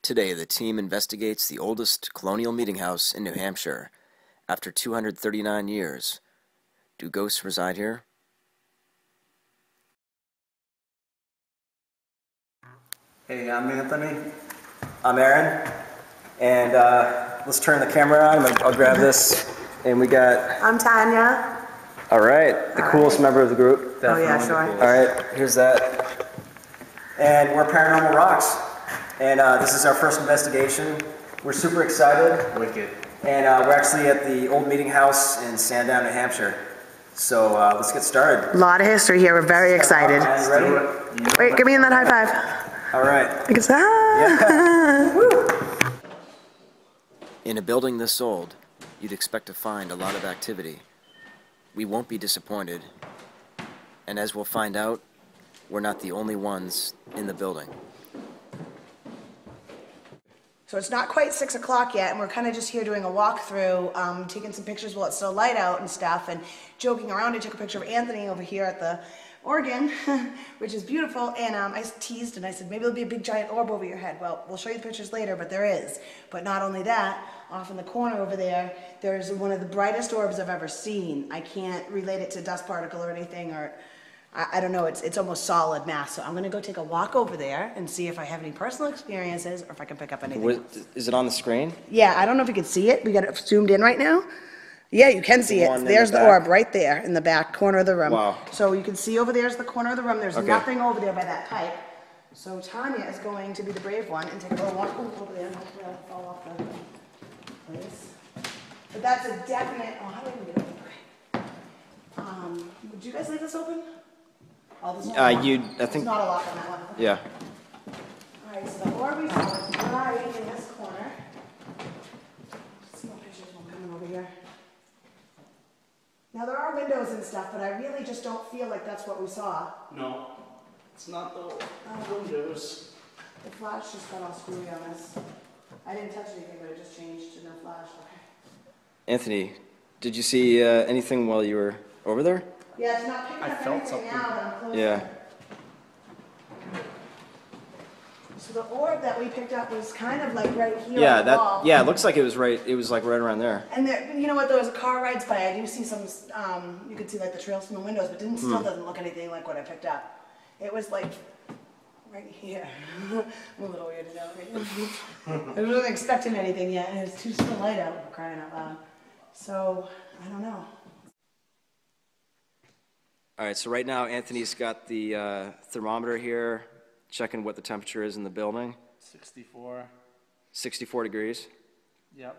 Today, the team investigates the oldest colonial meeting house in New Hampshire. After 239 years, do ghosts reside here? Hey, I'm Anthony. I'm Aaron. And let's turn the camera on. I'll grab this. And we got... I'm Tanya. All right. The coolest member of the group. Definitely. Oh, yeah, sure. All right. Here's that. And we're Paranormal Rox. And this is our first investigation. We're super excited. Wicked. And we're actually at the old meeting house in Sandown, New Hampshire. So let's get started. A lot of history here. We're very excited. You ready? Wait, give me that high five. All right. Because, yeah. Woo. In a building this old, you'd expect to find a lot of activity. We won't be disappointed. And as we'll find out, we're not the only ones in the building. So it's not quite 6 o'clock yet, and we're kind of just here doing a walkthrough, taking some pictures while it's still light out and stuff, and joking around. I took a picture of Anthony over here at the organ, which is beautiful, and I teased and I said, maybe there'll be a big giant orb over your head. Well, we'll show you the pictures later, but there is. But not only that, off in the corner over there, there's one of the brightest orbs I've ever seen. I can't relate it to dust particle or anything, or I don't know, it's almost solid mass. So I'm gonna go take a walk over there and see if I have any personal experiences or if I can pick up anything else. Is it on the screen? Yeah, I don't know if you can see it. We got it zoomed in right now. Yeah, you can see it. There's the orb right there in the back corner of the room. Wow. So you can see over there's the corner of the room. There's nothing over there by that pipe. So Tanya is going to be the brave one and take a little walk over there. Hopefully I'll fall off the place. But that's a definite, oh, how do I even get over there? Would you guys leave this open? Oh, there's not I think... There's not a lock on that one. Yeah. Alright, so the orb we saw is right in this corner. Some more pictures won't come in over here. Now there are windows and stuff, but I really just don't feel like that's what we saw. No, it's not the windows. The flash just got all screwy on us. I didn't touch anything, but it just changed to no flash. Okay. Anthony, did you see anything while you were over there? Yeah, it's not picking up anything now, but I'm closer. Yeah. So the orb that we picked up was kind of like right here Yeah, on the wall. it looks like it was right, like right around there. And there, you know what, there was a car rides by, I do see some, you could see like the trails from the windows, but still doesn't look anything like what I picked up. It was like right here. I'm a little weirded out right now. I wasn't expecting anything yet, and it's too still light out for crying out loud. So, I don't know. All right, so right now Anthony's got the thermometer here, checking what the temperature is in the building. 64. 64 degrees. Yep.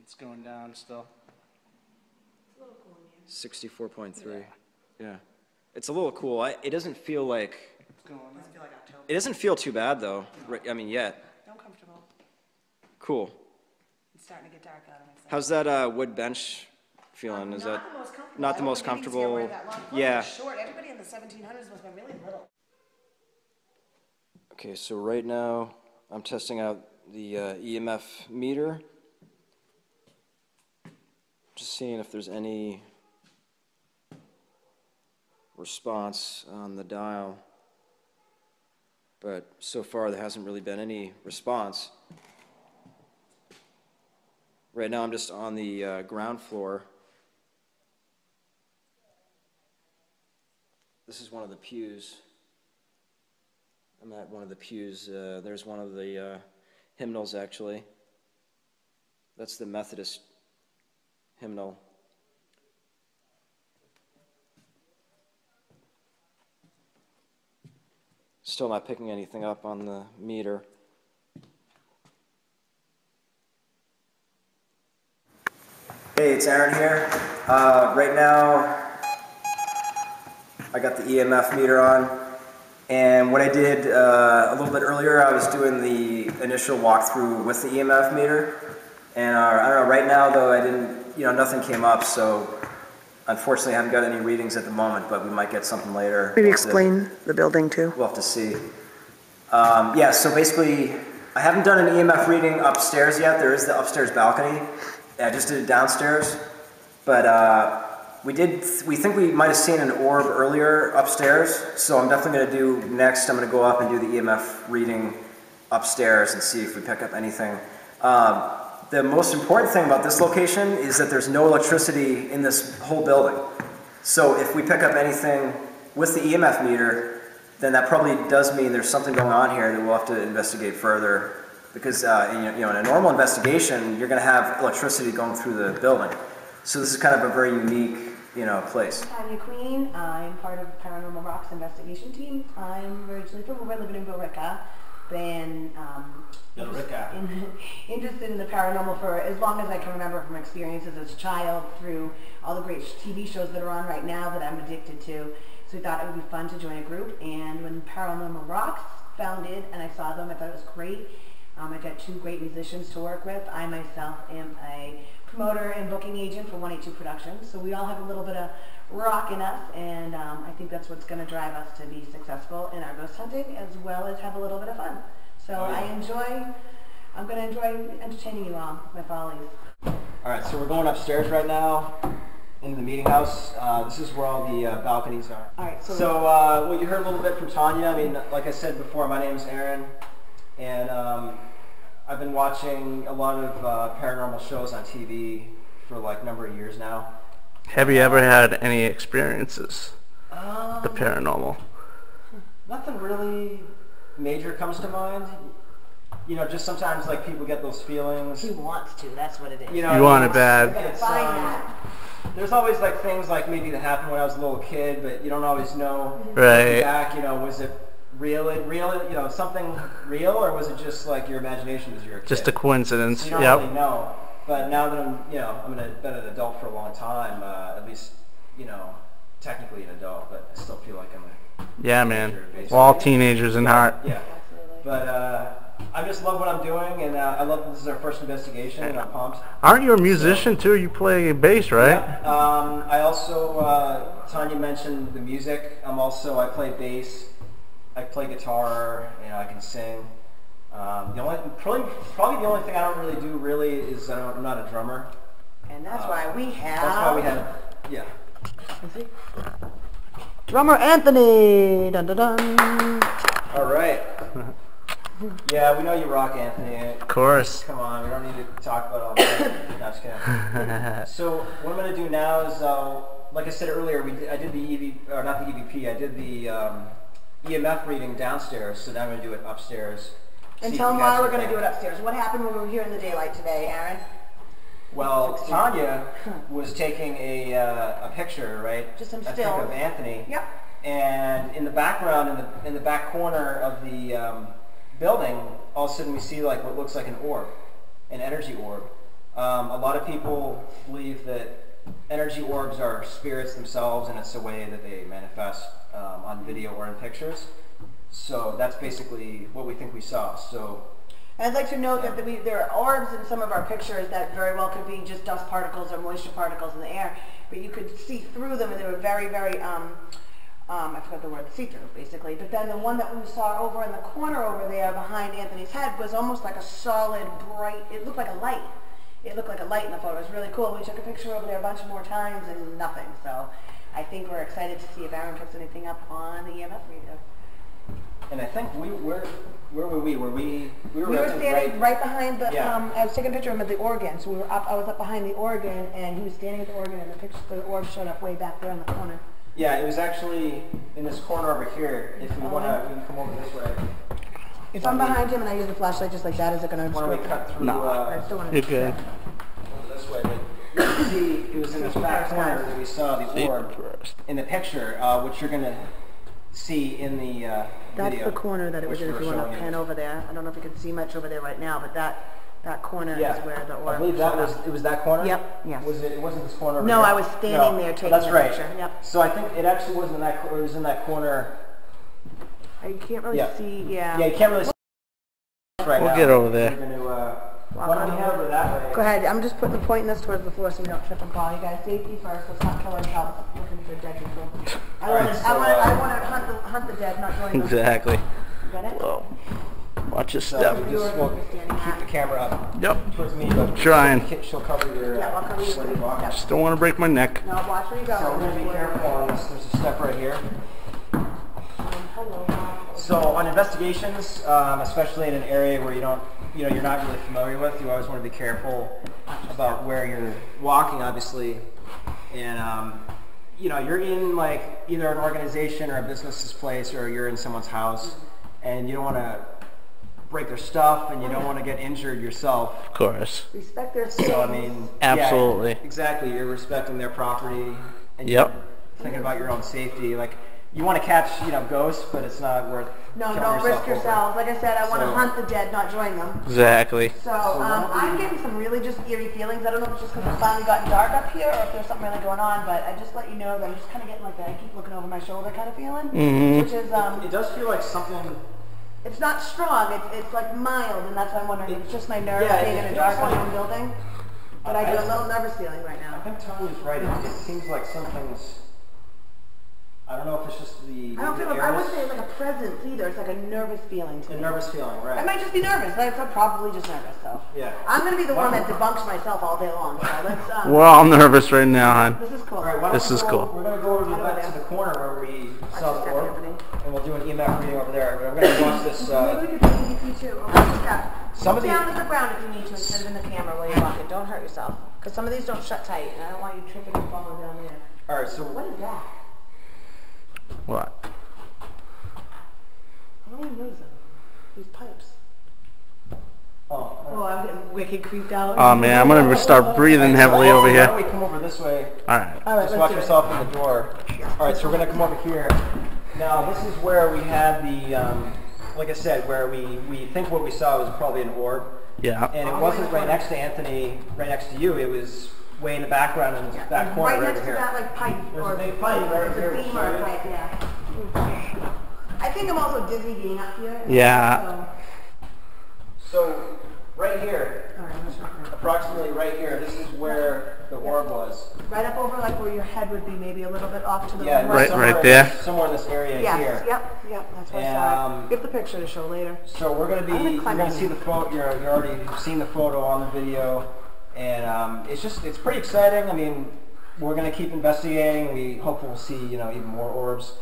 It's going down still. 64.3. Yeah. It's a little cool. It doesn't feel like... It's going on. I feel like October. It doesn't feel too bad, though. I mean, yet. Uncomfortable. Cool. It's starting to get dark out. How's that wood bench feeling? Is that not the most comfortable? Yeah. Short. Everybody in the 1700s must have been really little. Okay, so right now I'm testing out the EMF meter. Just seeing if there's any response on the dial. But so far there hasn't really been any response. Right now I'm just on the ground floor. This is one of the pews. I'm at one of the pews. There's one of the hymnals, actually. That's the Methodist hymnal. Still not picking anything up on the meter. Hey, it's Aaron here. Right now, I got the EMF meter on. And what I did a little bit earlier, I was doing the initial walkthrough with the EMF meter. And I don't know, right now though, I didn't, nothing came up, so unfortunately I haven't got any readings at the moment, but we might get something later. Maybe explain the building too. We'll have to see. Yeah, so basically, I haven't done an EMF reading upstairs yet. There is the upstairs balcony. I just did it downstairs. But we think we might have seen an orb earlier upstairs, so I'm definitely going to do next, I'm going to go up and do the EMF reading upstairs and see if we pick up anything. The most important thing about this location is that there's no electricity in this whole building. So if we pick up anything with the EMF meter, then that probably does mean there's something going on here that we'll have to investigate further. Because in a normal investigation, you're going to have electricity going through the building. So this is kind of a very unique, place. I'm Tanya Queen. I'm part of Paranormal Rox investigation team. I'm originally from Woburn, living in Billerica. Been interested in the paranormal for as long as I can remember, from experiences as a child through all the great TV shows that are on right now that I'm addicted to. So we thought it would be fun to join a group, and when Paranormal Rox founded and I saw them, I thought it was great. I got 2 great musicians to work with. I myself am a promoter and booking agent for 182 Productions, so we all have a little bit of rock in us, and I think that's what's going to drive us to be successful in our ghost hunting, as well as have a little bit of fun. So I'm going to enjoy entertaining you all with my follies. Alright, so we're going upstairs right now into the meeting house. This is where all the balconies are. Alright, so well, you heard a little bit from Tanya. I mean, like I said before, my name is Aaron, and I've been watching a lot of paranormal shows on TV for like a number of years now. Have you ever had any experiences with the paranormal? Nothing really major comes to mind. Just sometimes like people get those feelings. He wants to, that's what it is. You want it bad. It's, Find that. There's always like things like maybe that happened when I was a little kid, but you don't always know. Right. Back, was it real, something real, or was it just like your imagination as you were a kid? Just a coincidence. So you don't really know. But now that I'm been an adult for a long time, at least, technically an adult, but I still feel like I'm a Yeah, man. teenager, basically. We're all teenagers in heart. Yeah. But I just love what I'm doing, and I love this is our first investigation, and I'm pumped. Aren't you a musician too? You play bass, right? Yeah. I also, Tanya mentioned the music. I play bass. I play guitar. I can sing. Probably the only thing I don't really do is I'm not a drummer. And that's why we have... That's why we have, yeah. Drummer Anthony! Dun dun dun! Alright. Yeah, we know you rock, Anthony. Of course. Come on, we don't need to talk about all that. No, just kidding. So what I'm going to do now is, like I said earlier, I did the not the EVP, I did the EMF reading downstairs, so now I'm going to do it upstairs. And tell them why we're going to do it upstairs. What happened when we were here in the daylight today, Aaron? Well, Tanya was taking a picture, right? Just some I think stills. of Anthony. Yep. And in the background, in the back corner of the building, all of a sudden we see like what looks like an orb, an energy orb. A lot of people believe that energy orbs are spirits themselves, and it's a way that they manifest on video or in pictures. So that's basically what we think we saw. So. I'd like to note that there are orbs in some of our pictures that very well could be just dust particles or moisture particles in the air, but you could see through them, and they were very, very, I forgot the word, see-through, basically. But then the one that we saw over in the corner over there behind Anthony's head was almost like a solid, bright, it looked like a light. It looked like a light in the photo. It was really cool. We took a picture over there a bunch more times and nothing. So I think we're excited to see if Aaron picks anything up on the EMF reader. And I think where were we? We were standing right behind the, yeah. I was taking a picture of him at the organ, so I was up behind the organ, and he was standing at the organ, and the orb showed up way back there in the corner. Yeah, it was actually in this corner over here. If we want to, we can come over this way. If I'm behind him and I use the flashlight just like that, is it going to Why don't we cut through, I still want to... You're good. Over this way. But you can see it was in this back corner that we saw the orb in the picture, which you're going to see in the That's video. the corner that it was in, if you want to showing pan over there. I don't know if you can see much over there right now, but that corner is where the orb I believe it was that corner? Yep, yes. It wasn't this corner over No, here? I was standing there taking that's the right. picture. Yep. So I think it actually wasn't in that corner, it was in that corner. You can't really see, Yeah, you can't really see right now. We'll get over there. We're going to, why don't we head over that way? Go ahead. I'm just pointing this towards the floor so we don't trip and fall. You guys, safety first. Let's not kill ourselves looking for dead people. I want to hunt the dead, not join them. Exactly. Got it? Whoa. Watch your So step. we'll keep the camera up Yep. towards me. But Trying. She'll cover your Yeah, I'll cover you. sweaty walk. Yep. Just don't want to break my neck. Now watch where you go. So we're going to be careful on this. There's a step right here. Hello. So on investigations, especially in an area where you're not really familiar with, you always want to be careful about where you're walking, obviously. And you're in like either an organization or a business's place, or you're in someone's house, and you don't want to break their stuff, and you don't want to get injured yourself. Of course. Respect their space. So I mean, Absolutely. yeah, exactly. You're respecting their property, and Yep. you're thinking about your own safety. Like you want to catch ghosts, but it's not worth. No, killing don't risk over. yourself. Like I said, I want to So- hunt the dead, not join them. Exactly. So I'm getting some really just eerie feelings. I don't know if it's just because it's finally gotten dark up here, or if there's something really going on. But I just let you know that I'm just kind of getting like that. I keep looking over my shoulder kind of feeling, which is It does feel like something. it's not strong. It's like mild, and that's why I'm wondering if it's just my nerves Yeah, being in it a dark feels like- unknown building. But I get a little nervous feeling right I now. think Tony's right. It seems like something's. I don't know if it's just the. I don't feel the like, I wouldn't airness- say like a presence either. It's like a nervous feeling to A me. nervous feeling, right? I might just be nervous. I'm probably just nervous, so. Yeah. I'm gonna be the one that debunks myself all day long. So let's. We're all nervous right now, hon. This is cool. All right, why don't This we is go- cool. We're going to go over to the corner where we saw the orb, and we'll do an EMF reading over there. We're going to watch this. Maybe we could do EVP too. Okay, yeah. Some of Sit the- down to the ground if you need to instead of in the camera while you're walking. Don't hurt yourself. Because some of these don't shut tight, and I don't want you tripping and falling down there. All right, so What is that? What? I don't even notice that. These pipes. oh, Oh, I'm getting wicked creeped out. Oh man, I'm gonna start breathing heavily over Why here. don't we come over this way? All right. All right, Just let's watch do it. yourself in the door. All right, so we're going to come over here. Now, this is where we had the, like I said, where we think what we saw was probably an orb. Yeah. And it wasn't right next to Anthony, right next to you. It was way in the background in that corner Right next to here. that like pipe. There's or a big pipe right it's here. a beam or a pipe, yeah. I think I'm also dizzy being up here. Yeah. So, right here, All right, let's look at it. approximately right here, this is where the orb was. Right up over like where your head would be, maybe a little bit off to the Yeah, Right- somewhere right there. Somewhere in this area Yes, here. yep, that's what I And, saw. Give the picture to show later. So we're gonna be, I'm gonna you're climb gonna in see there. the photo. You're already seen the photo on the video, and it's pretty exciting. I mean, we're gonna keep investigating. We hope we'll see even more orbs.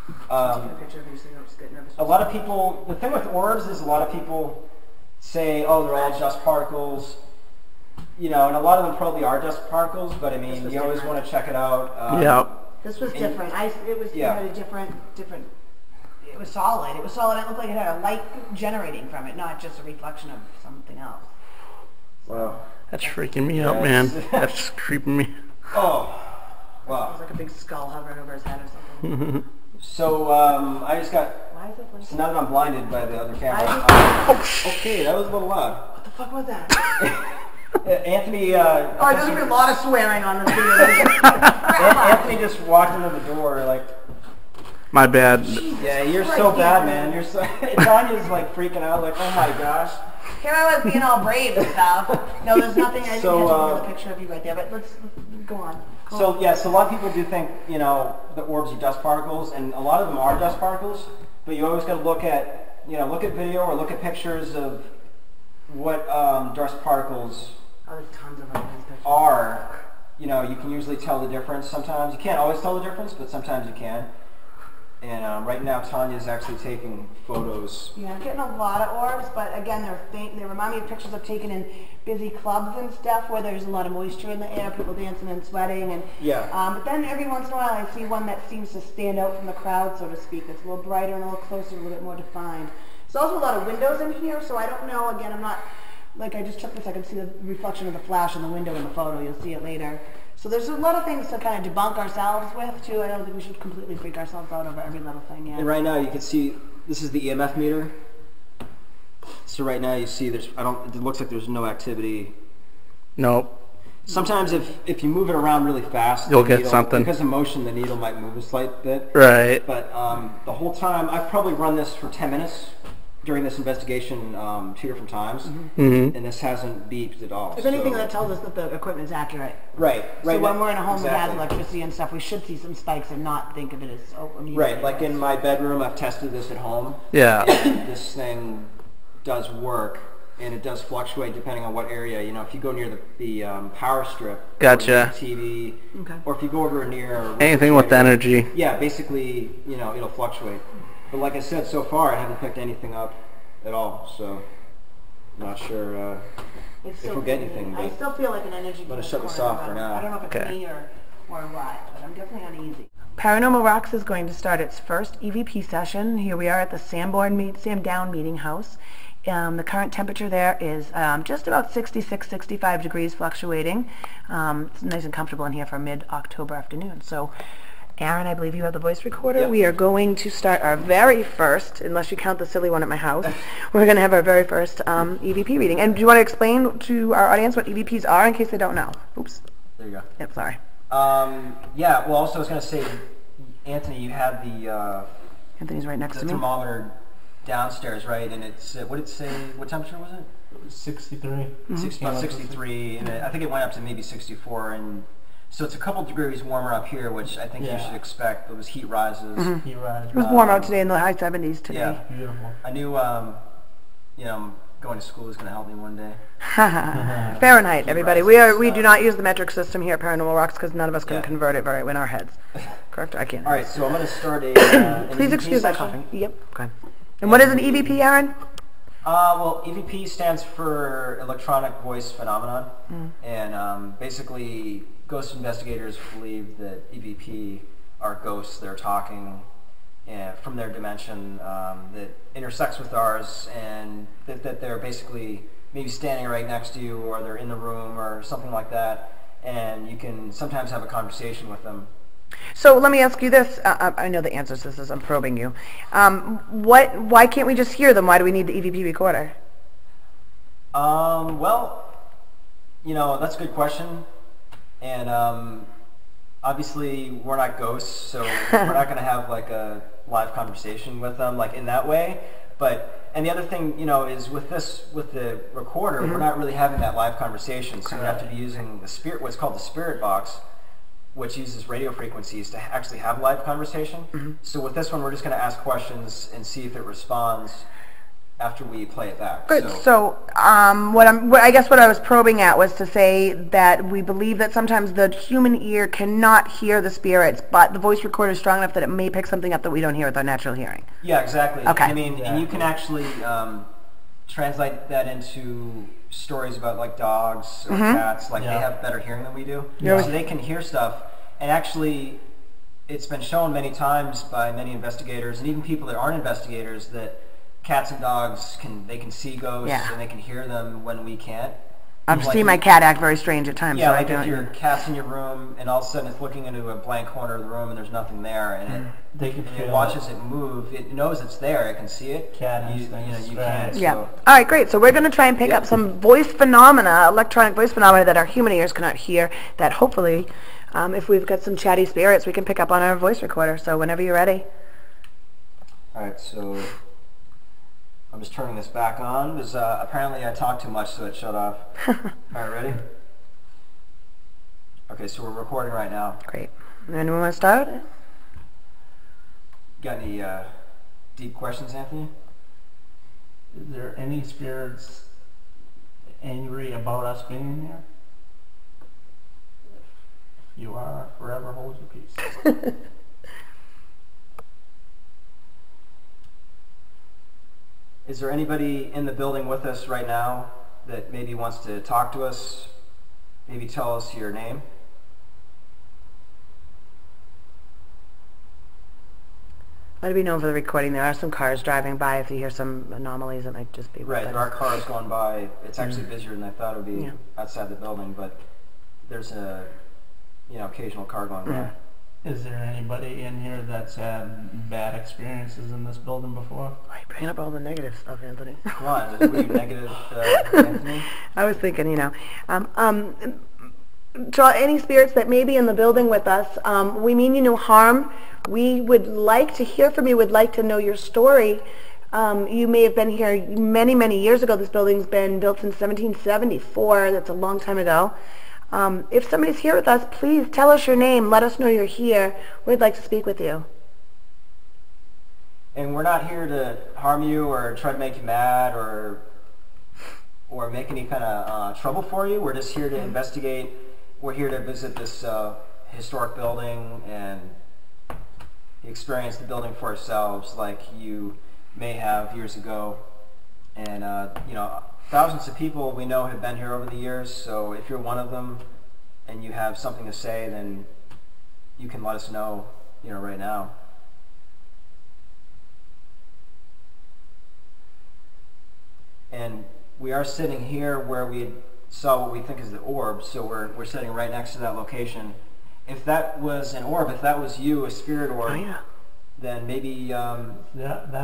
Take a picture of you so you don't just get nervous. A lot of people. The thing with orbs is a lot of people say, "Oh, they're all dust particles." And a lot of them probably are dust particles. But I mean, you always want to check it out. Yeah. This was different. It was Yeah. a different. It was solid. It was solid. It looked like it had a light generating from it, not just a reflection of something else. Wow. That's freaking me out, Yeah, man. it's- That's creeping me. Oh. It Wow. was like a big skull hovering over his head or something. So I just got. Why is it blinking? So now that I'm blinded by the other camera. Okay, that was a little loud. What the fuck was that? Anthony. Oh, I don't hear a lot of swearing on this video. Anthony just walked into the door like. My bad. Yeah, you're so bad, man. You're so. Tanya's like freaking out, like, oh my gosh. Here I was being all brave and stuff. No, there's nothing. I didn't So, have to a picture of you right there, but let's go on. So yeah, so a lot of people do think the orbs are dust particles, and a lot of them are dust particles. But you always got to look at video or look at pictures of what dust particles Oh, there's tons of them in this picture. are. You can usually tell the difference. Sometimes you can't always tell the difference, but sometimes you can. And right now, Tanya's actually taking photos. Yeah, I'm getting a lot of orbs, but again, they're faint. They remind me of pictures I've taken in busy clubs and stuff where there's a lot of moisture in the air, people dancing and sweating. And Yeah. But then every once in a while, I see one that seems to stand out from the crowd, so to speak. It's a little brighter and a little closer, a little bit more defined. There's also a lot of windows in here, so I don't know. Again, I'm not like I just took this. I can see the reflection of the flash in the window in the photo. You'll see it later. So there's a lot of things to kind of debunk ourselves with too. I don't think we should completely freak ourselves out over every little thing. Yeah. And right now, you can see this is the EMF meter. So right now, you see there's it looks like there's no activity. Nope. Sometimes if you move it around really fast, You'll the get needle, something. because of motion. The needle might move a slight bit. Right. But the whole time, I've probably run this for 10 minutes during this investigation 2 different times, and this hasn't beeped at all. If anything, so- that tells us that the equipment's accurate. right. So when we're in a home that has exactly. electricity and stuff, we should see some spikes and not think of it as immediately. Right, like in my bedroom, I've tested this at home. Yeah. And this thing does work, and it does fluctuate depending on what area. If you go near the power strip, Gotcha. or the TV, Okay. or if you go over near Anything with energy. yeah, basically, it'll fluctuate. But like I said, so far I haven't picked anything up at all, so I'm not sure if we'll get anything. I still feel like an energy. I'm gonna shut this off for now. I don't know if it's Okay. me or what, but I'm definitely uneasy. Paranormal Rox is going to start its first EVP session. Here we are at the Sandown meeting house. The current temperature there is just about 66, 65 degrees fluctuating. It's nice and comfortable in here for mid-October afternoon. So, Aaron, I believe you have the voice recorder. Yep. We are going to start our very first, unless you count the silly one at my house, we're going to have our very first EVP reading. And do you want to explain to our audience what EVPs are in case they don't know? Oops. There you go. Yep, sorry. Yeah, well, also I was going to say, Anthony, you had the Anthony's right next to me. thermometer downstairs, right? And it's, what did it say, what temperature was it? It was 63. About 63, and I think it went up to maybe 64, and so it's a couple degrees warmer up here, which I think you should expect. Those heat rises. He rides. It was warm out today in the high 70s today. Yeah, Beautiful. I knew, you know, going to school was going to help me one day. Fahrenheit, everybody. We do not use the metric system here at Paranormal Rox because none of us can convert it very in our heads. Correct? I can't. All right, so I'm going to start a Please an EVP excuse my session. coughing. Yep. Okay. And what is an EVP, Aaron? Well, EVP stands for Electronic Voice Phenomenon, and basically ghost investigators believe that EVP are ghosts that are talking from their dimension that intersects with ours, and that they're basically maybe standing right next to you, or they're in the room, or something like that, and you can sometimes have a conversation with them. So let me ask you this. I know the answer to this. I'm probing you. Why can't we just hear them? Why do we need the EVP recorder? Well, you know, that's a good question. And obviously we're not ghosts, so we're not going to have like a live conversation with them like in that way. But, and the other thing, you know, is with the recorder, we're not really having that live conversation, so we have to be using the spirit, what's called the spirit box, which uses radio frequencies to actually have live conversation. So with this one, we're just going to ask questions and see if it responds after we play it back. Good. So, I guess what I was probing at was to say that we believe that sometimes the human ear cannot hear the spirits, but the voice recorder is strong enough that it may pick something up that we don't hear with our natural hearing. Yeah, exactly. Okay. I mean, and you can actually translate that into stories about like dogs or cats. Like they have better hearing than we do, so they can hear stuff. And actually, it's been shown many times by many investigators and even people that aren't investigators that cats and dogs can see ghosts and they can hear them when we can't. I've seen my cat act very strange at times. Yeah, so like I if don't. your cat's in your room and all of a sudden it's looking into a blank corner of the room and there's nothing there, and it watches it move. It knows it's there. It can see it. Cat you instincts, can't. Yeah. So. All right, great. So we're going to try and pick up some voice phenomena, electronic voice phenomena that our human ears cannot hear, that hopefully, if we've got some chatty spirits, we can pick up on our voice recorder. So whenever you're ready. All right, so I'm just turning this back on because apparently I talked too much, so it shut off. All right, ready? Okay, so we're recording right now. Great. Anyone want to start? Got any deep questions, Anthony? Is there any spirits angry about us being here? If you are, forever hold your peace. Is there anybody in the building with us right now that maybe wants to talk to us? Maybe tell us your name? Let it be known for the recording. There are some cars driving by. If you hear some anomalies, it might just be... Right, there are cars going by. It's actually busier than I thought it would be outside the building, but there's a, occasional car going by. Is there anybody in here that's had bad experiences in this building before? Why are you bringing up all the negative stuff, Anthony? Come on, were you negative, Anthony? I was thinking, to any spirits that may be in the building with us, we mean you no harm. We would like to hear from you, would like to know your story. You may have been here many, many years ago. This building's been built since 1774. That's a long time ago. If somebody's here with us, please tell us your name. Let us know you're here. We'd like to speak with you. And we're not here to harm you or try to make you mad or make any kind of trouble for you. We're just here to investigate. We're here to visit this historic building and experience the building for ourselves like you may have years ago. And, you know, thousands of people we know have been here over the years, so if you're one of them and you have something to say, then you can let us know, you know, right now. And we are sitting here where we saw what we think is the orb, so we're sitting right next to that location. If that was an orb, if that was you, a spirit orb, then maybe, are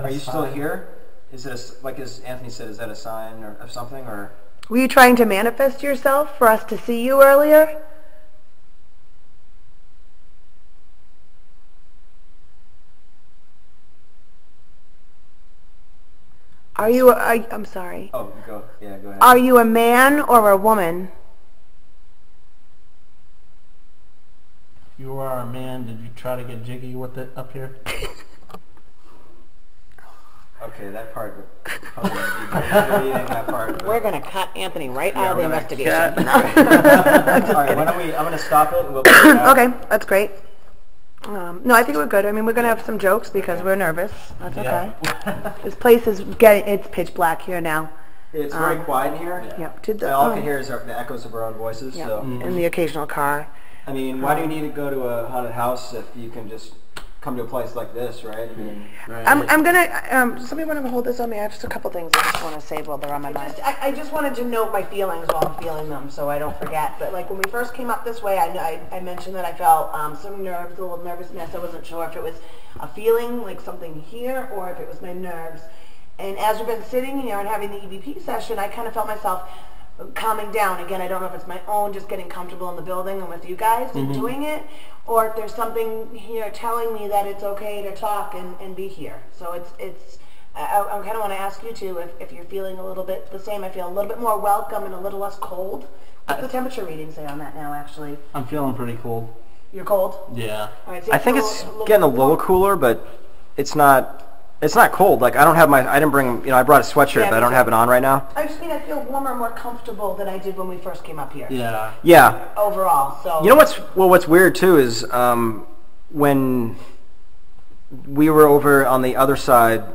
you still here? Is it, like as Anthony said, is that a sign of something, or? Were you trying to manifest yourself for us to see you earlier? I'm sorry. Oh, go ahead. Are you a man or a woman? If you are a man, did you try to get jiggy with it up here? Okay, that part. Deleting that part. We're going to cut Anthony right out of the investigation. All right, why don't we? I'm going to stop it. And we'll okay, that's great. No, I think we're good. I mean, we're going to have some jokes because we're nervous. That's okay. This place is it's pitch black here now. It's very quiet in here. Yep. All I can hear is the echoes of our own voices. Yep. So. And the occasional car. I mean, why do you need to go to a haunted house if you can just come to a place like this, right? I mean, I'm gonna. Somebody want to hold this on me? I have just a couple things I just want to say while they're on my mind. I just wanted to note my feelings while I'm feeling them, so I don't forget. But like when we first came up this way, I mentioned that I felt some nerves, a little nervousness. I wasn't sure if it was a feeling like something here or if it was my nerves. And as we've been sitting here and having the EVP session, I kind of felt myself calming down. Again, I don't know if it's my own just getting comfortable in the building and with you guys and doing it, or if there's something here telling me that it's okay to talk and be here. So I kind of want to ask you too if you're feeling a little bit the same. I feel a little bit more welcome and a little less cold. What's the temperature reading say on that now, actually? I'm feeling pretty cold. You're cold? Yeah. All right, so I think it's getting a little cooler, but it's not. It's not cold. Like I didn't bring. You know, I brought a sweatshirt, but I don't have it on right now. I just mean I feel warmer, more comfortable than I did when we first came up here. Yeah. Yeah. Overall, so. You know what's weird too is when we were over on the other side.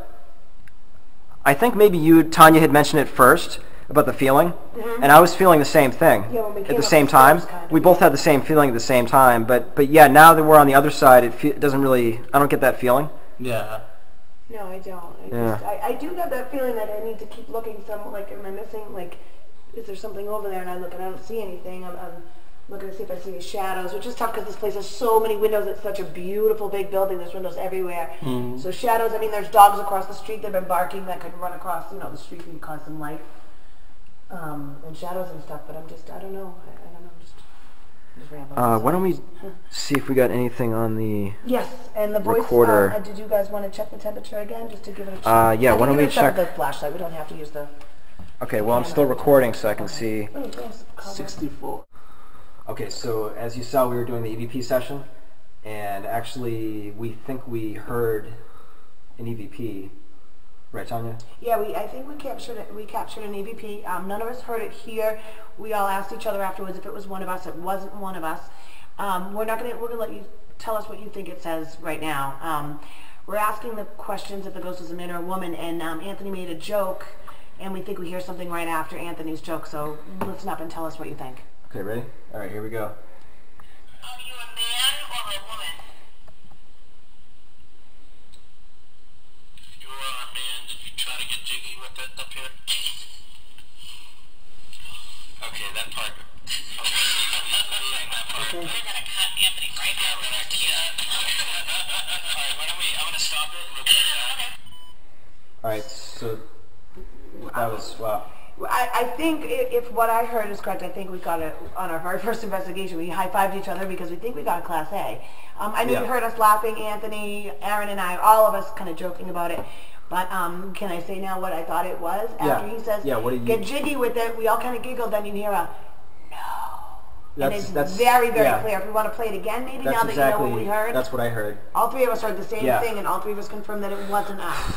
I think maybe Tanya had mentioned it first about the feeling, and I was feeling the same thing at the same time. We both had the same feeling at the same time, but yeah, now that we're on the other side, it doesn't really. I don't get that feeling. Yeah. No, I don't. I do have that feeling that I need to keep looking. Like, am I missing? Like, is there something over there? And I look and I don't see anything. I'm looking to see if I see any shadows, which is tough because this place has so many windows. It's such a beautiful big building. There's windows everywhere. So shadows. I mean, there's dogs across the street. They've been barking that could run across, the street and cause some life and shadows and stuff. But I don't know. I don't know. Just rambling. Why don't we see if we got anything on the yes, and the voice recorder? Did you guys want to check the temperature again, just to give it a check? Yeah. Why don't we check the flashlight? We don't have to use the. Okay. Well, I'm still recording, so I can see. 64. Okay. So as you saw, we were doing the EVP session, and actually, we think we heard an EVP. Right, Tanya? Yeah, I think we captured it. We captured an EVP. None of us heard it here. We all asked each other afterwards if it was one of us. It wasn't one of us. We're gonna let you tell us what you think it says right now. We're asking the questions if the ghost is a man or a woman, and Anthony made a joke, and we think we hear something right after Anthony's joke. So listen up and tell us what you think. Okay, ready? All right, here we go. Are you a man or a woman? Okay, that part. We're gonna cut Anthony right now. Alright, I'm gonna stop it and record that. Alright, so that was, wow. I think if what I heard is correct, I think we got it on our very first investigation. We high-fived each other because we think we got a Class A. I know you heard us laughing, Anthony, Aaron, and I, all of us kind of joking about it. But can I say now what I thought it was? After he says, get jiggy with it, we all kind of giggled, then you hear a, no. And it's very, very clear. If we want to play it again, maybe now that you know what we heard. That's what I heard. All three of us heard the same thing, and all three of us confirmed that it wasn't us.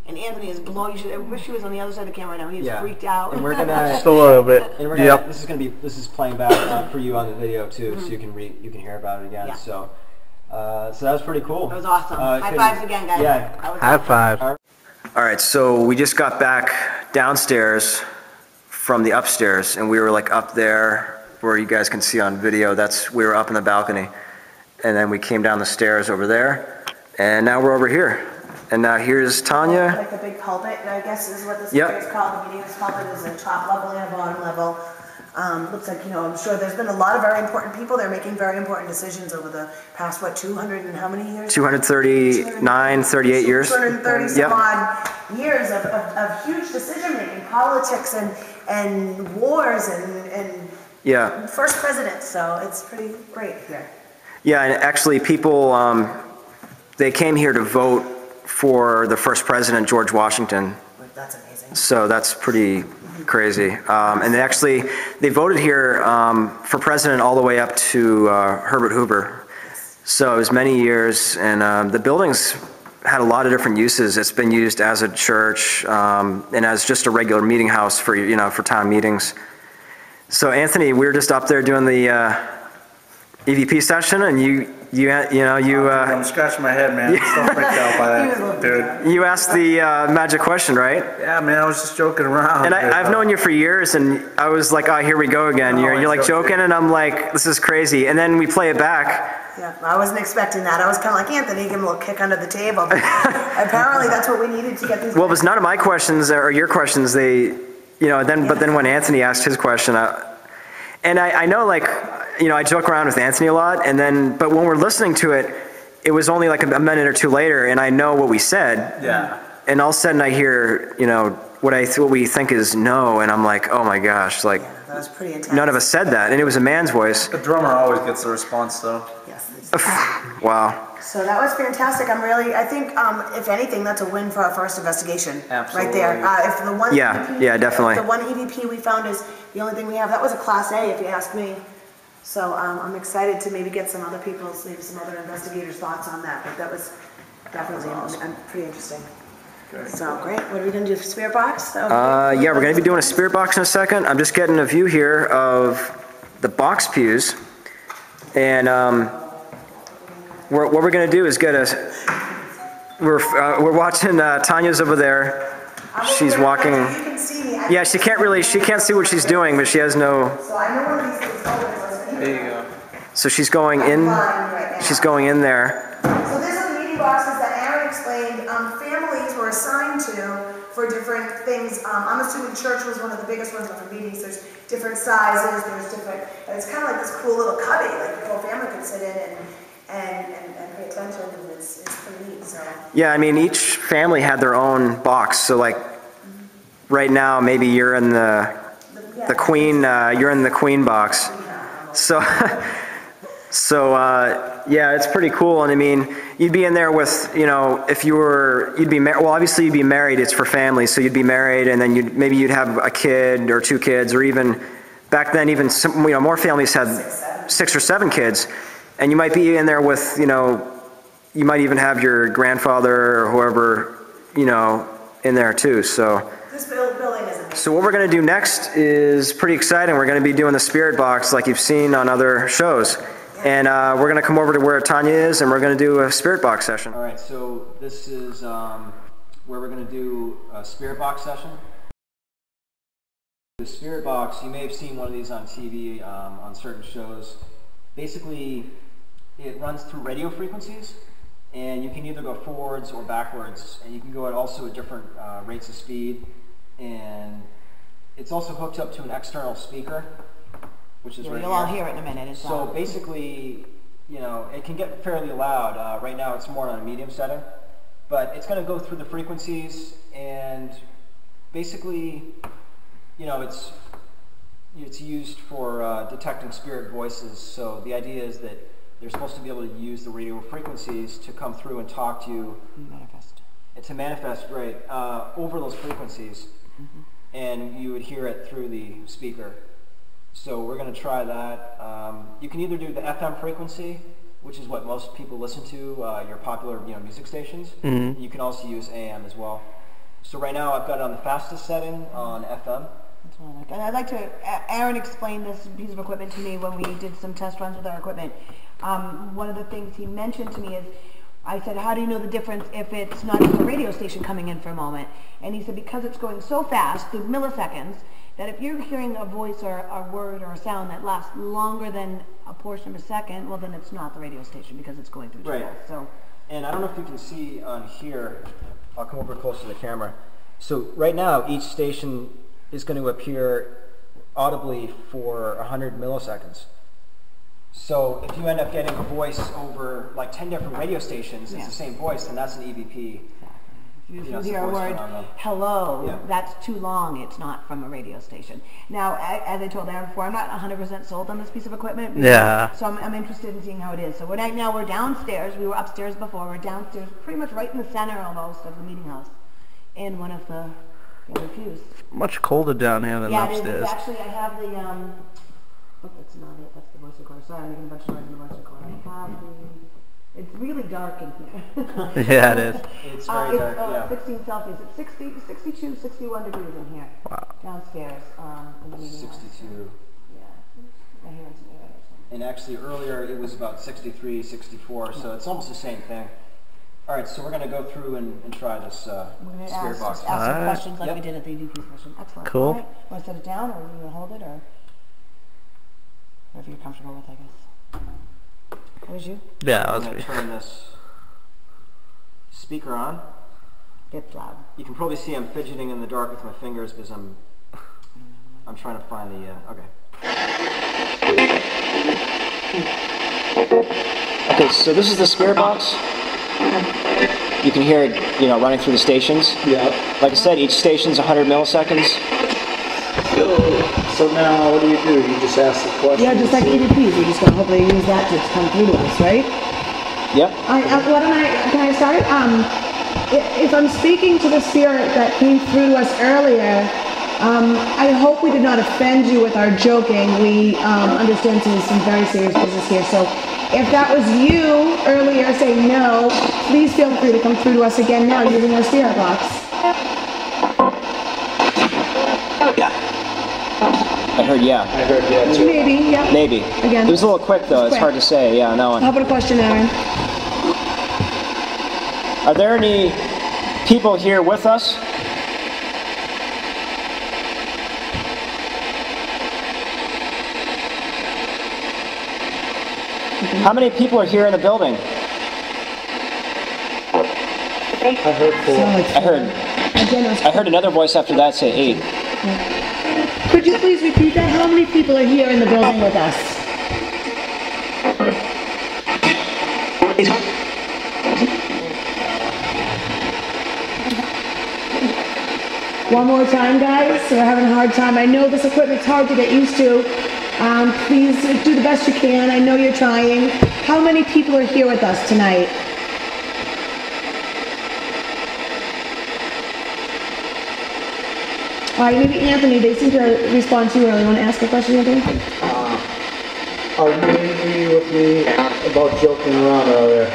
And Anthony is blowing. I wish he was on the other side of the camera now. He's freaked out. And we're gonna just a little bit. And we're gonna, this is playing back for you on the video too, so you can hear about it again. Yeah. So So that was pretty cool. That was awesome. High fives again, guys. Yeah. High five. All right, so we just got back downstairs from the upstairs, and we were like up there where you guys can see on video. We were up in the balcony, and then we came down the stairs over there, and now we're over here. And now here's Tanya. Like the big pulpit, I guess is what this Yep. is called. The meeting is pulpit. There's a top level and a bottom level. Looks like, I'm sure there's been a lot of very important people. They're making very important decisions over the past, 200 and how many years? 239, 38 years. 230 some Yep. odd years of huge decision making, politics and wars and Yeah. first presidents. So it's pretty great here. Yeah, and actually people, they came here to vote for the first president, George Washington. That's amazing. So that's pretty crazy. And they voted here for president all the way up to Herbert Hoover. So it was many years, and the building's had a lot of different uses. It's been used as a church and as just a regular meeting house for for town meetings. So Anthony, we were just up there doing the EVP session, and I'm scratching my head, man. I'm still freaked out by that, dude. you asked the magic question, right? Yeah, man, I was just joking around. And I've known you for years, and I was like, oh, here we go again. You're like joking, and I'm like, this is crazy. And then we play it back. Yeah, I wasn't expecting that. I was kind of like, Anthony, give him a little kick under the table. But apparently that's what we needed to get these. Well, it was none of my questions or your questions. But then when Anthony asked his question, I know, like, I joke around with Anthony a lot, but when we're listening to it, it was only like a minute or two later, and I know what we said. Yeah. And all of a sudden I hear, what we think is no, and I'm like, oh my gosh, like, That was pretty intense. none of us said that, and it was a man's voice. The drummer always gets the response, though. Yes. Wow. So that was fantastic. I think, if anything, that's a win for our first investigation. Absolutely. Right there. If the one Yeah, definitely. If the one EVP we found is the only thing we have, that was a Class A, if you ask me. So I'm excited to maybe get some other investigators' thoughts on that. But that was definitely pretty interesting. Okay. So great. What are we going to do? Spirit box? Yeah, we're going to be doing a spirit box in a second. I'm just getting a view here of the box pews. And what we're going to do is we're watching Tanya's over there. She's walking. You can see me. Yeah, she can't see what she's doing, but she has no. So I know one of these things open. There you go. So she's going in. She's going in there. So these are the meeting boxes that Aaron explained. Families were assigned to for different things. I'm assuming church was one of the biggest ones for meetings. There's different sizes. There's different. And it's kind of like this cool little cubby, like the whole family could sit in and pay attention, and it's pretty neat. So. Yeah, I mean, each family had their own box. So like, right now, maybe you're in the queen. You're in the queen box. So, yeah, it's pretty cool. And I mean, you'd be in there with, if you'd be married. Well, obviously you'd be married. It's for families, so you'd be married, and then maybe you'd have a kid or two kids, or even back then, more families had 6 or 7 kids, and you might be in there with, you might even have your grandfather or whoever, in there too. So. This building is amazing. So what we're going to do next is pretty exciting. We're going to be doing the spirit box like you've seen on other shows. And we're going to come over to where Tanya is, and we're going to do a spirit box session. All right, so this is where we're going to do a spirit box session. The spirit box, you may have seen one of these on TV, on certain shows. Basically, it runs through radio frequencies, and you can either go forwards or backwards, and you can go at different rates of speed. And it's also hooked up to an external speaker, which is right You'll here. all hear it in a minute. So basically, it can get fairly loud. Right now it's more on a medium setting, but it's going to go through the frequencies, and basically, it's used for detecting spirit voices. So the idea is that they're supposed to be able to use the radio frequencies to come through and talk to you. Manifest, right, over those frequencies. Mm-hmm. And you would hear it through the speaker. So we're going to try that. You can either do the FM frequency, which is what most people listen to, your popular music stations. Mm-hmm. You can also use AM as well. So right now I've got it on the fastest setting on FM. And I'd like to, Aaron explained this piece of equipment to me when we did some test runs with our equipment. One of the things he mentioned to me is, I said, how do you know the difference if it's not just a radio station coming in for a moment? And he said, because it's going so fast, through milliseconds, that if you're hearing a voice or a word or a sound that lasts longer than a portion of a second, well then it's not the radio station because it's going through channels. Right. So, and I don't know if you can see on here, I'll come over close to the camera. So right now, each station is going to appear audibly for 100 milliseconds. So if you end up getting a voice over like 10 different radio stations, it's the same voice, and that's an EVP. if you hear a word, hello, that's too long, it's not from a radio station. Now, as I told Aaron before, I'm not 100% sold on this piece of equipment. So I'm interested in seeing how it is. So right now we're downstairs. We were upstairs before. We're downstairs, pretty much right in the center almost of the meeting house, in one of the other pews. Much colder down here than upstairs. Yeah, it is. Actually, I have the, oh, that's not it. That's the voice recorder. Sorry, I'm making a bunch of noise in the voice recorder. I have the... It's really dark in here. Yeah, it is. It's very dark, yeah. 16 Celsius. It's 60, 62, 61 degrees in here. Wow. Downstairs in the meeting house. 62. Yeah. I hear it's near And actually earlier it was about 63, 64, so it's almost the same thing. All right, so we're going to go through and try this spirit box. Ask some questions like we did at the EVP session. Excellent. Cool. All right. Want to set it down, or you want to hold it, or whatever you're comfortable with, I guess. That was you? Yeah, that I'm was going me. to turn this speaker on. It's loud. You can probably see I'm fidgeting in the dark with my fingers because I'm trying to find the, Okay, so this is the spirit box. You can hear it, running through the stations. Yeah. Like I said, each station's 100 milliseconds. So now what do? You just ask the question? Yeah, just like EVPs. We're just going to hopefully use that to come through to us, right? Yep. Can I start? If I'm speaking to the spirit that came through to us earlier, I hope we did not offend you with our joking. We understand this is some very serious business here. So if that was you earlier saying no, please feel free to come through to us again now using our spirit box. I heard yeah. I heard yeah too. Maybe, yeah. Maybe. Again. It was a little quick though. It's hard to say. Yeah, no one. How about a question, Aaron? Are there any people here with us? How many people are here in the building? I heard four. I heard another voice after that say 8. Could you please repeat that? How many people are here in the building with us? One more time, guys. We're having a hard time. I know this equipment's hard to get used to. Please do the best you can. I know you're trying. How many people are here with us tonight? All right, maybe Anthony, they seem to respond to you early. You want to ask a question, Anthony? Are you angry with me about joking around earlier?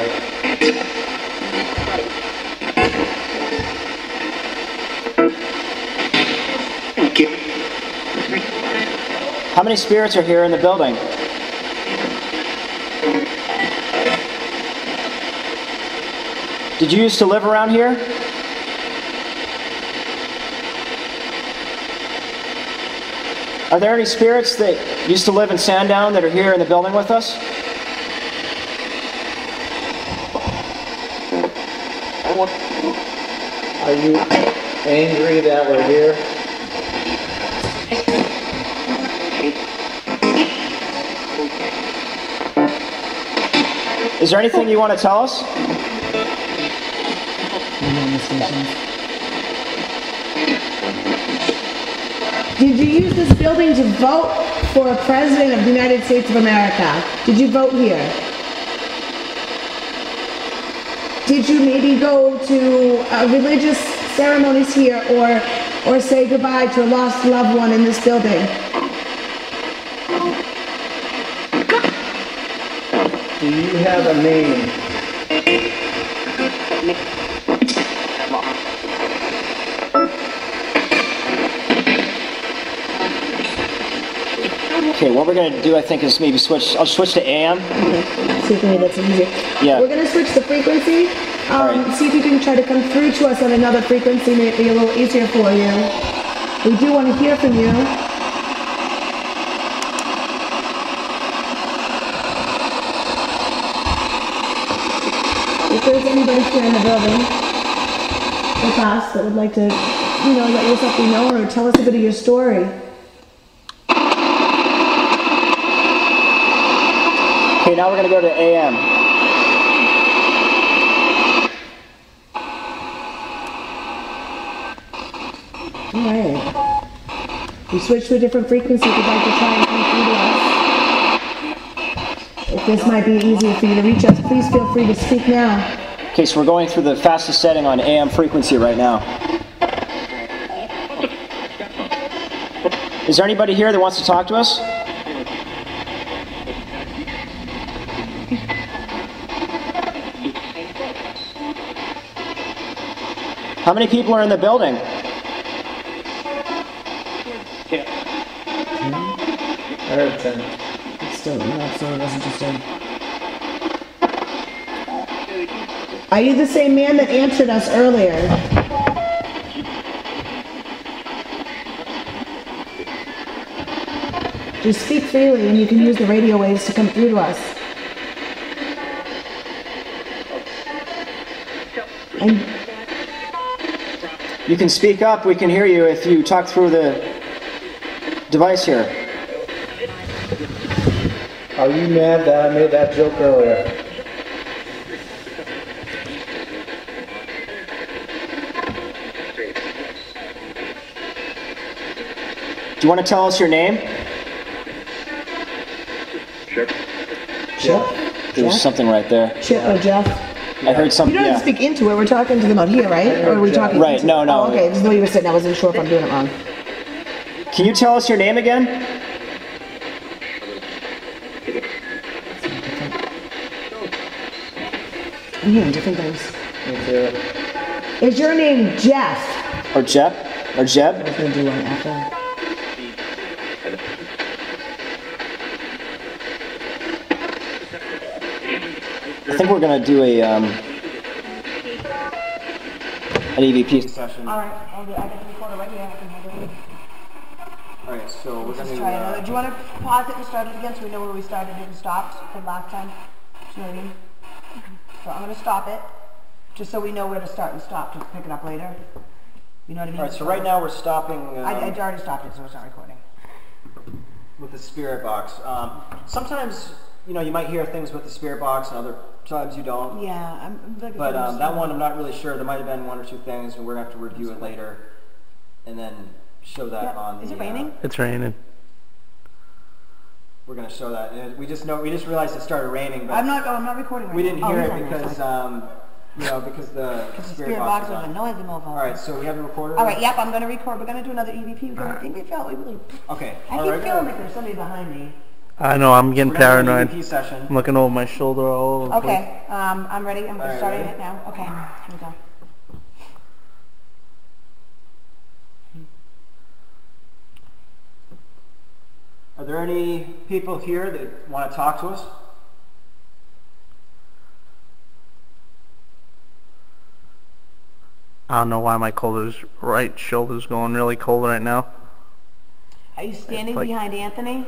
How many spirits are here in the building? Did you used to live around here? Are there any spirits that used to live in Sandown that are here in the building with us? Are you angry that we're here? Is there anything you want to tell us? Did you use this building to vote for a president of the United States of America? Did you vote here? Did you maybe go to religious ceremonies here or say goodbye to a lost loved one in this building? Do you have a name? Okay, what we're going to do, I think, is maybe switch. I'll switch to AM. Okay. See if maybe that's easier. Yeah. We're going to switch the frequency. Right. See if you can try to come through to us on another frequency. May it be a little easier for you. We do want to hear from you. If there's anybody here in the building with us that would like to, let yourself be known or tell us a bit of your story. Okay, now we're going to go to AM. All right. We switched to a different frequency if you'd like to try and come through to us. If this might be easier for you to reach us, please feel free to speak now. Okay, so we're going through the fastest setting on AM frequency right now. Is there anybody here that wants to talk to us? How many people are in the building? I heard 10. It's still not, so it wasn't just a... Are you the same man that answered us earlier? Just speak freely and you can use the radio waves to come through to us. And you can speak up, we can hear you if you talk through the device here. Are you mad that I made that joke earlier? Do you want to tell us your name? Chip. There's something right there. Chip or Jeff? I heard something. You don't have to speak into it. We're talking to them out here, right? Or are we talking? Right. No. Oh, okay. This is the way you were sitting. I wasn't sure if I'm doing it wrong. Can you tell us your name again? I'm hearing different things. Me too. Is your name Jeff? Or Jeb? Or Jeb? I was gonna do one after. I think we're gonna do an EVP session. All right, I got the recorder right here. I can have it. All right, so we're Let's gonna try another. Do you want to pause it and start it again so we know where we started and stopped from last time? Do you know what I mean? So I'm going to stop it, just so we know where to start and stop to pick it up later. You know what I mean? All right, so right now we're stopping. I already stopped it, so it's not recording. With the spirit box. Sometimes, you might hear things with the spirit box, and other times you don't. Yeah, But that one, I'm not really sure. There might have been one or two things, and we're going to have to review it later, and then show that on. Is it raining? It's raining. We're going to show that. And we just realized it started raining, but I'm not recording right now. we didn't hear he's it on there, because sorry. because the Spirit box was a noisy mofo. All right, so we have the recorder. All right, yep, I'm going to record. We're going to do another EVP because I think we felt we really... Okay. I keep feeling like there's somebody behind me. I know, I'm getting We're gonna do an paranoid. EVP session. I'm looking over my shoulder all over the place. Okay, I'm ready. I'm All starting right, it now. Okay, here we go. Are there any people here that want to talk to us? I don't know why my right shoulder's going really cold right now. Are you standing like- behind Anthony?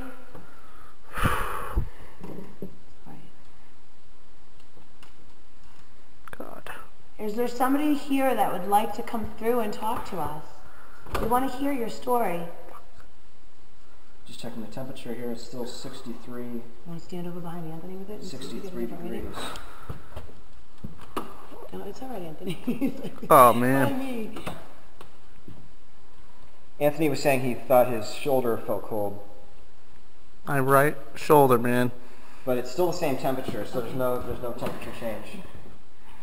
God. Is there somebody here that would like to come through and talk to us? We want to hear your story. Just checking the temperature here. It's still 63. You want to stand over behind Anthony with it? and see if you get a 63 different degrees. reading? No, it's all right, Anthony. He's like, Oh, why man. me? Anthony was saying he thought his shoulder felt cold, My right shoulder, man. but it's still the same temperature, so there's no temperature change.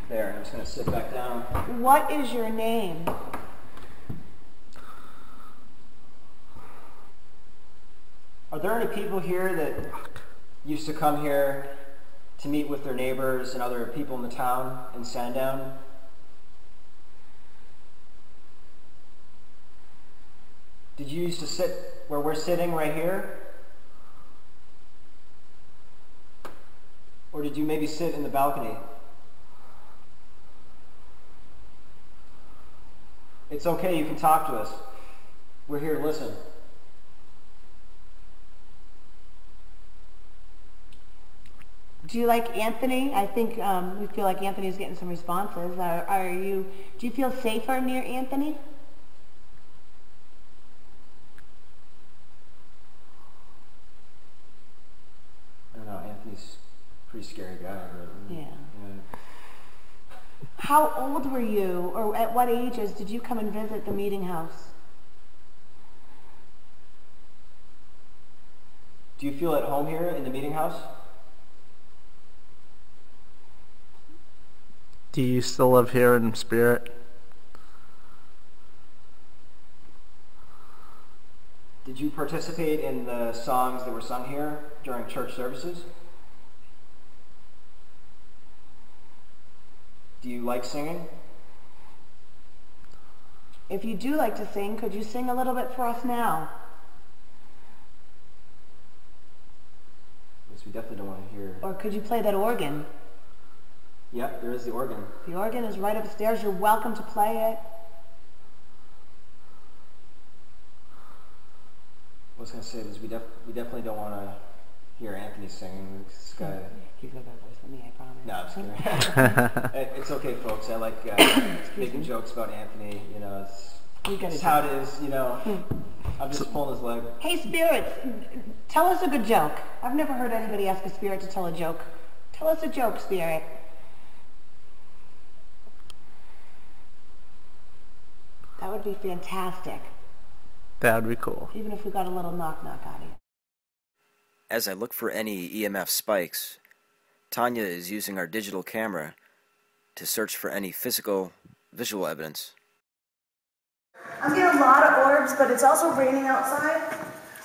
There, I'm just going to sit back down. What is your name? Are there any people here that used to come here to meet with their neighbors and other people in the town in Sandown? Did you used to sit where we're sitting right here? did you maybe sit in the balcony? It's okay, you can talk to us. We're here to listen. Do you like Anthony? I think we feel like Anthony's getting some responses. Do you feel safer near Anthony? I don't know, Anthony's a pretty scary guy. But, yeah. How old were you, or at what ages did you come and visit the meeting house? Do you feel at home here in the meeting house? Do you still live here in spirit? Did you participate in the songs that were sung here during church services? Do you like singing? If you do like to sing, could you sing a little bit for us now? Yes, we definitely don't want to hear. Or could you play that organ? Yep, there is the organ. The organ is right upstairs. You're welcome to play it. I was going to say is we definitely don't want to hear Anthony singing. This guy. He's got a better voice than me, I promise. No, I'm just kidding. It's okay, folks. I like making jokes about Anthony. You know, it's how it is. You know, I'm just pulling his leg. Hey, spirits, tell us a good joke. I've never heard anybody ask a spirit to tell a joke. Tell us a joke, spirit. That would be fantastic. That would be cool. Even if we got a little knock-knock out of you. As I look for any EMF spikes, Tanya is using our digital camera to search for any physical, visual evidence. I'm getting a lot of orbs, but it's also raining outside.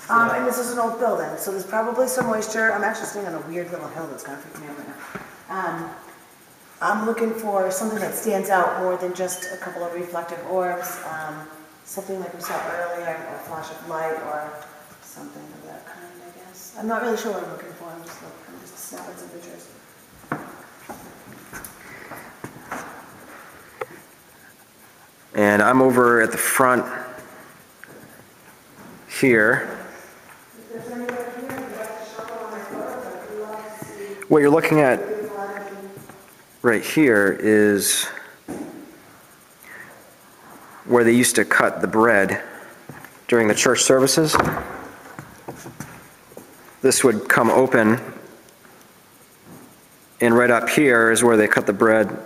And this is an old building, so there's probably some moisture. I'm actually standing on a weird little hill that's kind of freaking me out right now. I'm looking for something that stands out more than just a couple of reflective orbs. Something like we saw earlier, a flash of light or something of that kind, I guess. I'm not really sure what I'm looking for. I'm just snapping some pictures. And I'm over at the front here. What you're looking at right here is where they used to cut the bread during the church services. This would come open, and right up here is where they cut the bread.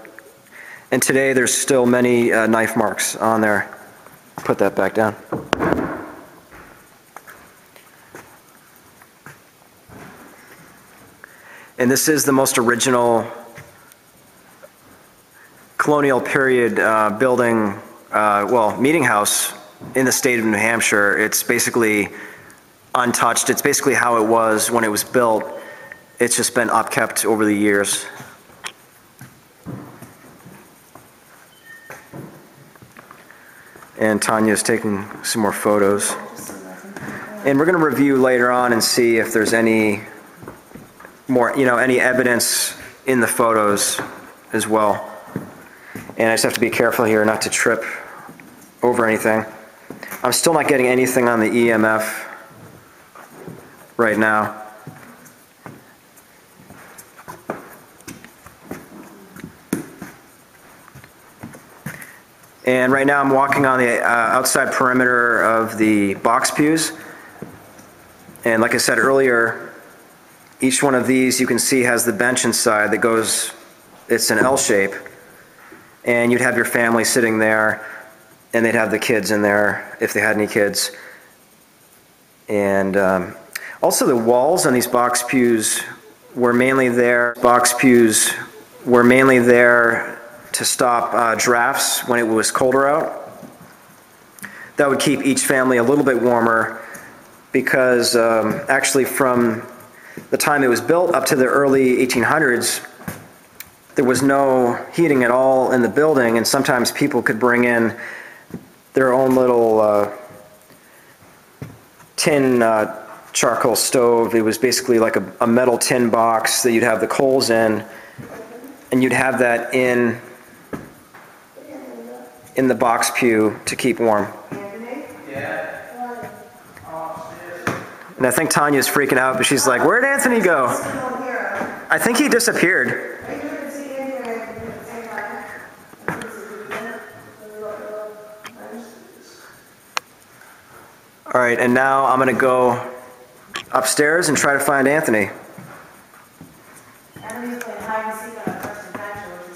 And today there's still many knife marks on there. Put that back down. And this is the most original colonial period building, meeting house in the state of New Hampshire. It's basically untouched. It's basically how it was when it was built. It's just been upkept over the years. And Tanya's taking some more photos. And we're going to review later on and see if there's any more, any evidence in the photos as well. And I just have to be careful here not to trip over anything. I'm still not getting anything on the EMF right now. And right now I'm walking on the outside perimeter of the box pews. And like I said earlier, each one of these you can see has the bench inside that goes, it's an L shape. And you'd have your family sitting there, and they'd have the kids in there if they had any kids. And also the walls on these box pews were mainly there. Box pews were mainly there to stop drafts when it was colder out. That would keep each family a little bit warmer because actually from the time it was built up to the early 1800s, there was no heating at all in the building, and sometimes people could bring in their own little tin charcoal stove. It was basically like a metal tin box that you'd have the coals in, and you'd have that in the box pew to keep warm. And I think Tanya's freaking out, but she's like, where'd Anthony go? I think he disappeared. All right, and now I'm gonna go upstairs and try to find Anthony. Anthony's playing hide and seek on our first adventure, which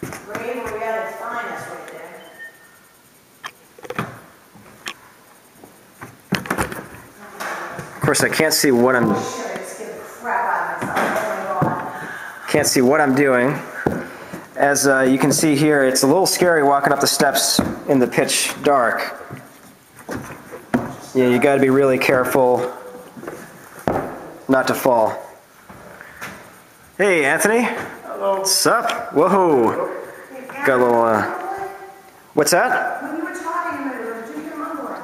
is great, where we had its finest right Of course, I can't see what I'm. Can't see what I'm doing. As you can see here, it's a little scary walking up the steps in the pitch dark. Yeah, you got to be really careful not to fall. Hey, Anthony. Hello. What's up? Whoa. Got a little. What's that? When you were talking, you were drinking mumbling.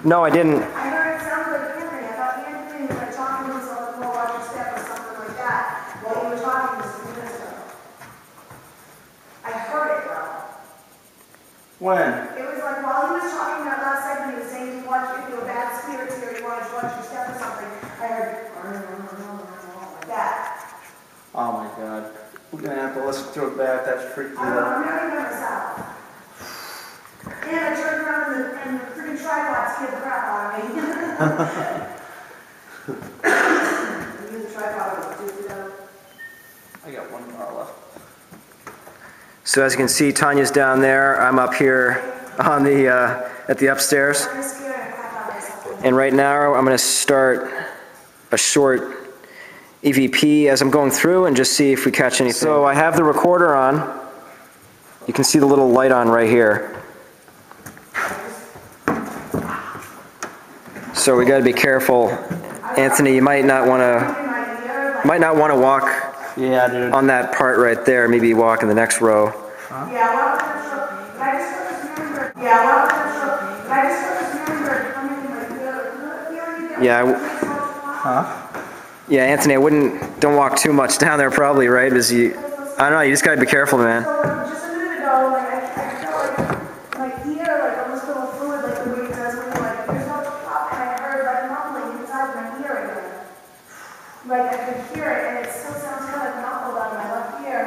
No, I didn't. I heard it sound like Anthony. I thought Anthony was like talking to himself, like, "Well, watch your step" or something like that. While you were talking just a few minutes ago. I heard it, bro. When? It was like while he was talking that last segment, he was saying, "You watch if you're bad spirits here, you want to watch your step or something." I heard like that. Oh my god. We're gonna have to listen to it back. That's freaky I'm though. not even myself. And I turned around and the freaking tripod scared the crap out of me. Use the tripod with it. I got one bar left. So as you can see, Tanya's down there. I'm up here on the at the upstairs. I'm scared and crap out of myself. And right now, I'm going to start a short EVP as I'm going through and just see if we catch anything. So I have the recorder on. You can see the little light on right here. So we got to be careful. Anthony, you might not want to walk Yeah, dude. on that part right there. Maybe walk in the next row. Yeah, well, I just remember. Yeah, well, I just remember coming in like the Yeah. Huh? Yeah, Anthony, don't walk too much down there probably, right? Because I don't know, you just got to be careful, man. So just a minute ago, like I felt like my ear like almost full of fluid, like the way it does when you're like there's no pop, and I heard like mumbling inside my ear again. Like I could hear it, and it still sounds kind of muffled on my left ear.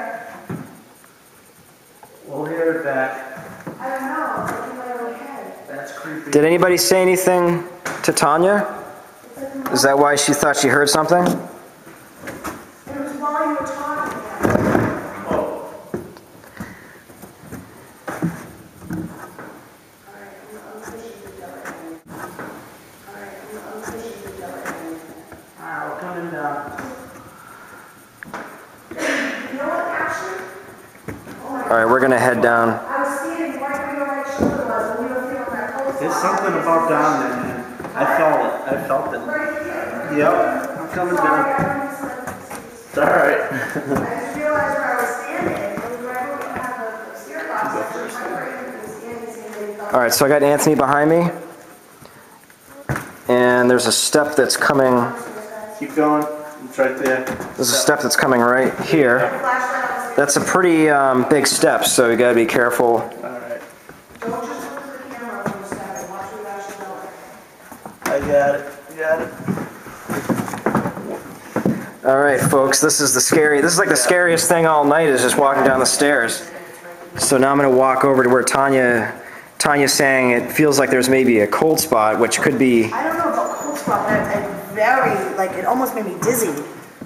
We'll hear it back. I don't know, it's like in my own head. That's creepy. Did anybody say anything to Tanya? Is that why she thought she heard something? It was while you were talking. Oh. Alright, we're coming down. You know what, actually? All right, we're going to head down. I was standing right where your right shoulder was when we were feeling that cold. There's something about down there, man. I felt it. I felt it. Yep. I'm coming down. It's alright. I just realized where I was standing. It was right where we had the steer box. All right, so I got Anthony behind me. And there's a step that's coming. Keep going. It's right there. There's a step that's coming right here. That's a pretty big step, so you got to be careful. Alright. Don't just look at the camera when you step and watch where you actually go. I got it. Got it. All right, folks, this is like the scariest thing all night is just walking down the stairs. So now I'm going to walk over to where Tanya's saying it feels like there's maybe a cold spot, which could be. I don't know about cold spot, but it almost made me dizzy.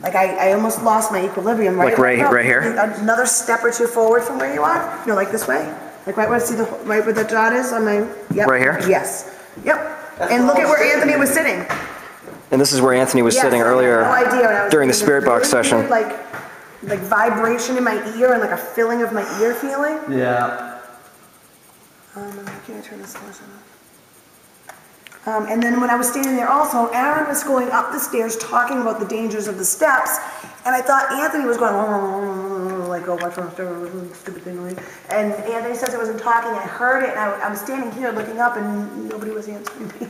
Like I almost lost my equilibrium. Like right here? Another step or two forward from where you are. No, like this way. Like right where the dot is on my. Yep. Right here? Yes. Yep. And look at where Anthony was sitting. And this is where Anthony was sitting earlier during the spirit box session. Like vibration in my ear and like a filling of my ear feeling. Yeah. Can I turn this on? And then when I was standing there also, Aaron was going up the stairs talking about the dangers of the steps, and I thought Anthony was going, like, oh, watch out, stupid thing, right? And Anthony says I wasn't talking, I heard it, and I was standing here looking up, and nobody was answering me.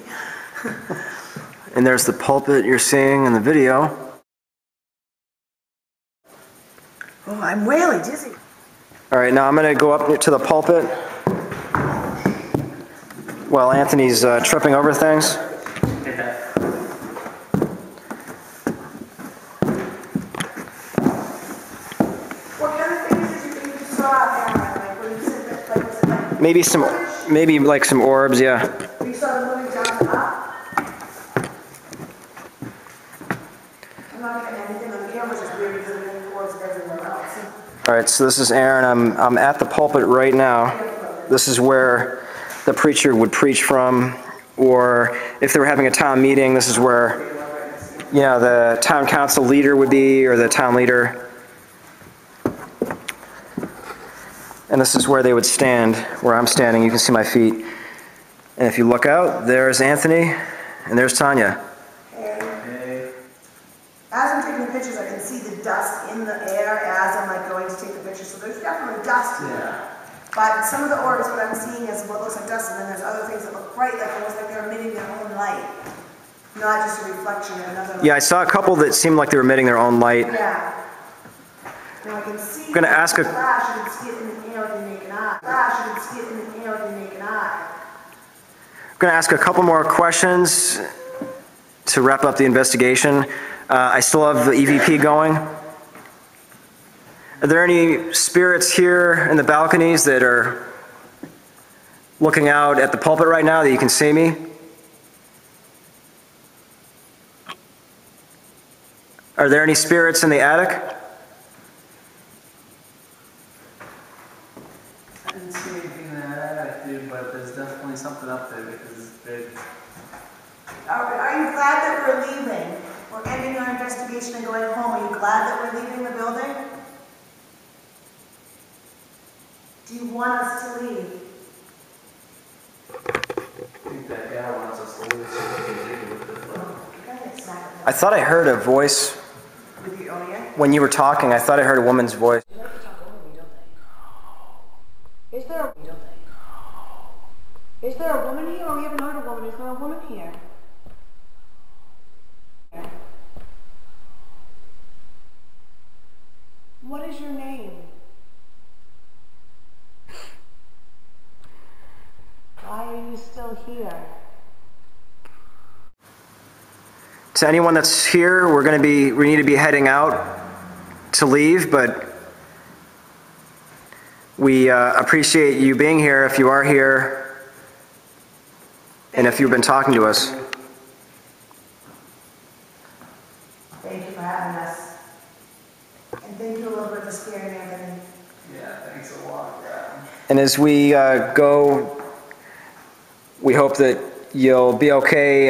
And there's the pulpit you're seeing in the video. Oh, I'm really dizzy. All right, now I'm going to go up to the pulpit while Anthony's tripping over things. What kind of things did you think you saw out there? Like, when you said that, like, was it like... Maybe like some orbs, yeah. You saw them moving down and up? I'm not getting anything on the camera, just weird because I'm getting orbs everywhere else. All right, so this is Aaron. I'm at the pulpit right now. This is where the preacher would preach from, or if they were having a town meeting, this is where, you know, the town council leader would be, or the town leader. And this is where they would stand, where I'm standing. You can see my feet. And if you look out, there's Anthony, and there's Tanya. Hey. As I'm taking the pictures, I can see the dust in the air as I'm like going to take the pictures. So there's definitely dust here. Yeah. But some of the orbs, what I'm seeing is what looks like dust, and then there's other things that look bright, like almost like they're emitting their own light. Not just a reflection of another light. Yeah, I saw a couple that seemed like they were emitting their own light. Yeah. Now I can see I'm going to ask a... flash, you can see it in the air with your naked eye. Flash, you can see it in the air with your naked eye. I'm going to ask a couple more questions to wrap up the investigation. I still have the EVP going. Are there any spirits here in the balconies that are looking out at the pulpit right now that you can see me? Are there any spirits in the attic? I didn't see anything in that attic, dude, but there's definitely something up there because it's big. Are you glad that we're leaving? We're ending our investigation and going home. Are you glad that we're leaving the building? Do you want us to leave? I think that guy wants us to leave so we can leave with the phone. I thought I heard a voice With your own ear? when you were talking. I thought I heard a woman's voice. You like to talk over me, don't they? Is there a woman here, or we haven't heard a woman? Is there a woman here? What is your name? Why are you still here? To anyone that's here, we need to be heading out to leave, but we appreciate you being here if you are here and if you've been talking to us. Thank you for having us. And thank you a little bit for sparing Anthony. Yeah, thanks a lot for that. And as we go, we hope that you'll be okay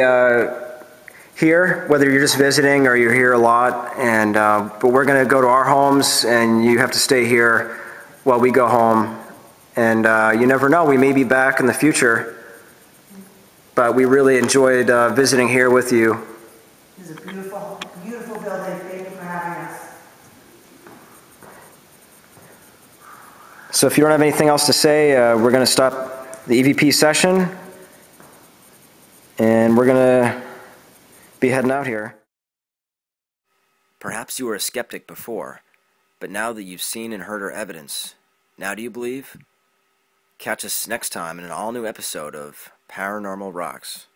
here, whether you're just visiting or you're here a lot. And but we're going to go to our homes, and you have to stay here while we go home. And you never know, we may be back in the future. But we really enjoyed visiting here with you. This is a beautiful, beautiful building. Thank you for having us. So if you don't have anything else to say, we're going to stop the EVP session. And we're going to be heading out here. Perhaps you were a skeptic before, but now that you've seen and heard our evidence, now do you believe? Catch us next time in an all-new episode of Paranormal Rox.